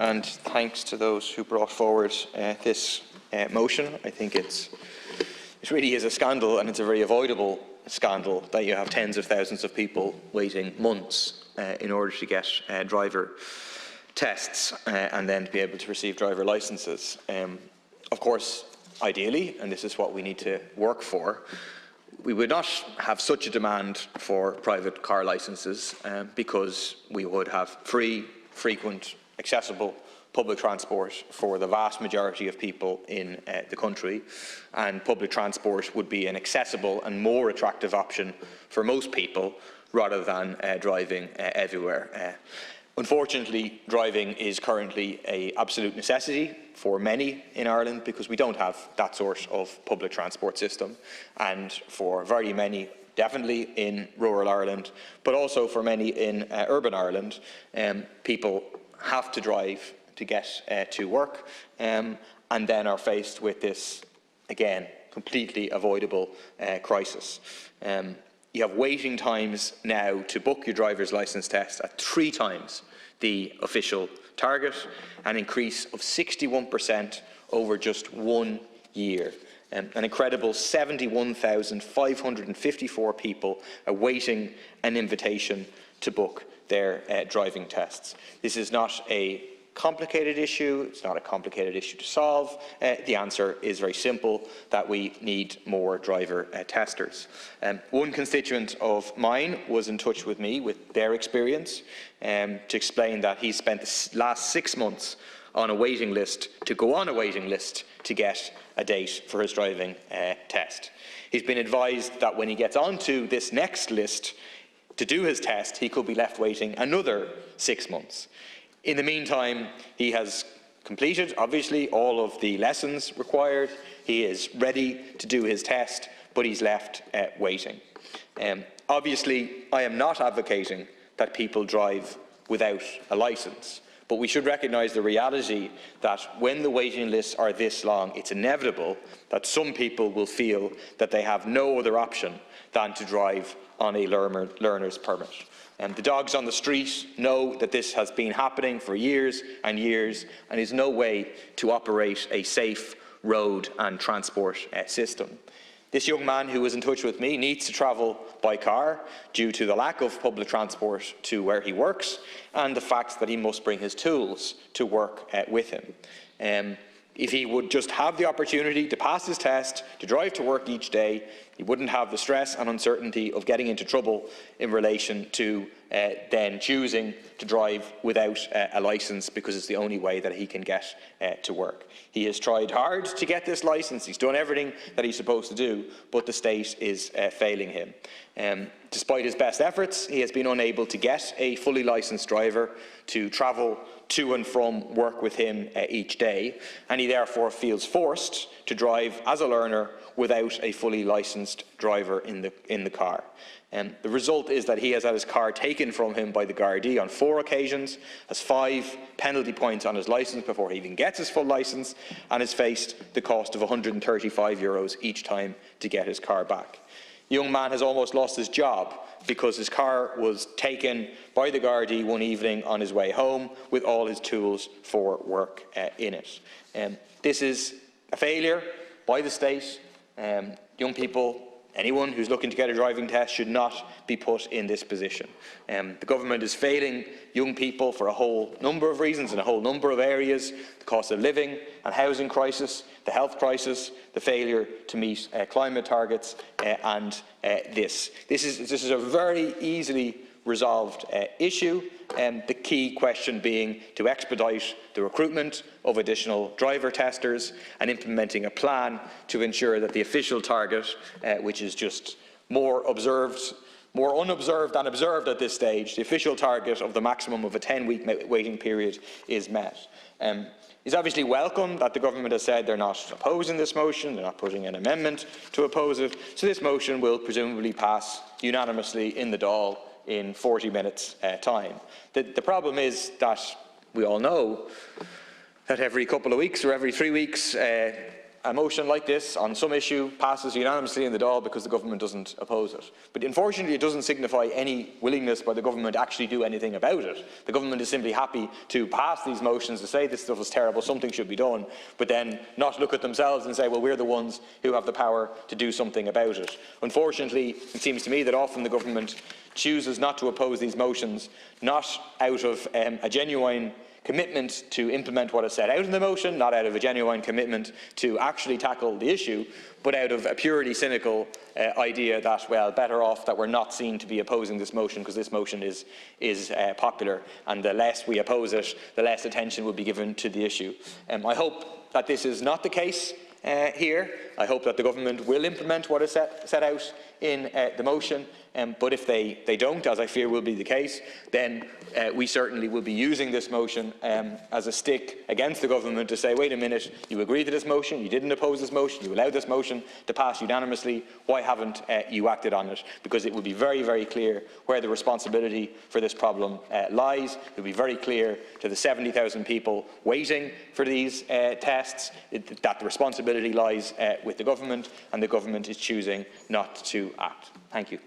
and thanks to those who brought forward this motion. I think it really is a scandal, and it's a very avoidable scandal that you have tens of thousands of people waiting months in order to get driver tests and then to be able to receive driver licences. Of course, ideally, and this is what we need to work for, we would not have such a demand for private car licences because we would have free, frequent, accessible public transport for the vast majority of people in the country, and public transport would be an accessible and more attractive option for most people rather than driving everywhere. Unfortunately, driving is currently an absolute necessity for many in Ireland because we don't have that sort of public transport system, and for very many, definitely in rural Ireland, but also for many in urban Ireland, people have to drive to get to work and then are faced with this, again, completely avoidable crisis. You have waiting times now to book your driver's licence test at 3 times the official target, an increase of 61% over just 1 year. An incredible 71,554 people awaiting an invitation to book their driving tests. This is not a complicated issue. It's not a complicated issue to solve. The answer is very simple, that we need more driver testers. One constituent of mine was in touch with me with their experience to explain that he spent the last 6 months on a waiting list to go on a waiting list to get a date for his driving test. He's been advised that when he gets onto this next list to do his test, he could be left waiting another 6 months. In the meantime, he has completed, obviously, all of the lessons required. He is ready to do his test, but he's left waiting. Obviously, I am not advocating that people drive without a licence, but we should recognise the reality that when the waiting lists are this long, it's inevitable that some people will feel that they have no other option than to drive on a learner's permit. The dogs on the street know that this has been happening for years and years, and is no way to operate a safe road and transport system. This young man who was in touch with me needs to travel by car due to the lack of public transport to where he works and the fact that he must bring his tools to work with him. If he would just have the opportunity to pass his test, to drive to work each day, he wouldn't have the stress and uncertainty of getting into trouble in relation to then choosing to drive without a licence because it's the only way that he can get to work. He has tried hard to get this licence, he's done everything that he's supposed to do, but the state is failing him. Despite his best efforts, he has been unable to get a fully licensed driver to travel to and from work with him each day, and he therefore feels forced to drive as a learner without a fully licensed driver in the car. The result is that he has had his car taken from him by the Gardaí on 4 occasions, has 5 penalty points on his licence before he even gets his full licence, and has faced the cost of €135 each time to get his car back. The young man has almost lost his job because his car was taken by the Gardaí one evening on his way home with all his tools for work in it. This is a failure by the state. Young people, anyone who's looking to get a driving test, should not be put in this position. The government is failing young people for a whole number of reasons in a whole number of areas: the cost of living and housing crisis, the health crisis, the failure to meet climate targets, and this. This is a very easily resolved issue, the key question being to expedite the recruitment of additional driver testers and implementing a plan to ensure that the official target, which is just more unobserved than observed at this stage, the official target of the maximum of a 10-week waiting period is met. It's obviously welcome that the government has said they're not opposing this motion, they're not putting an amendment to oppose it, so this motion will presumably pass unanimously in the Dáil in 40 minutes' time. The problem is that we all know that every couple of weeks or every 3 weeks a motion like this on some issue passes unanimously in the Dáil because the government doesn't oppose it. But unfortunately, it doesn't signify any willingness by the government to actually do anything about it. The government is simply happy to pass these motions to say this stuff is terrible, something should be done, but then not look at themselves and say, well, we're the ones who have the power to do something about it. Unfortunately, it seems to me that often the government chooses not to oppose these motions, not out of a genuine commitment to implement what is set out in the motion, not out of a genuine commitment to actually tackle the issue, but out of a purely cynical idea that, well, better off that we're not seen to be opposing this motion because this motion is popular, and the less we oppose it, the less attention will be given to the issue. I hope that this is not the case here. I hope that the government will implement what is set out in the motion, but if they don't, as I fear will be the case, then we certainly will be using this motion as a stick against the government to say, wait a minute, you agreed to this motion, you didn't oppose this motion, you allowed this motion to pass unanimously, why haven't you acted on it? Because it will be very, very clear where the responsibility for this problem lies. It will be very clear to the 70,000 people waiting for these tests that the responsibility lies with the government, and the government is choosing not to act. Thank you.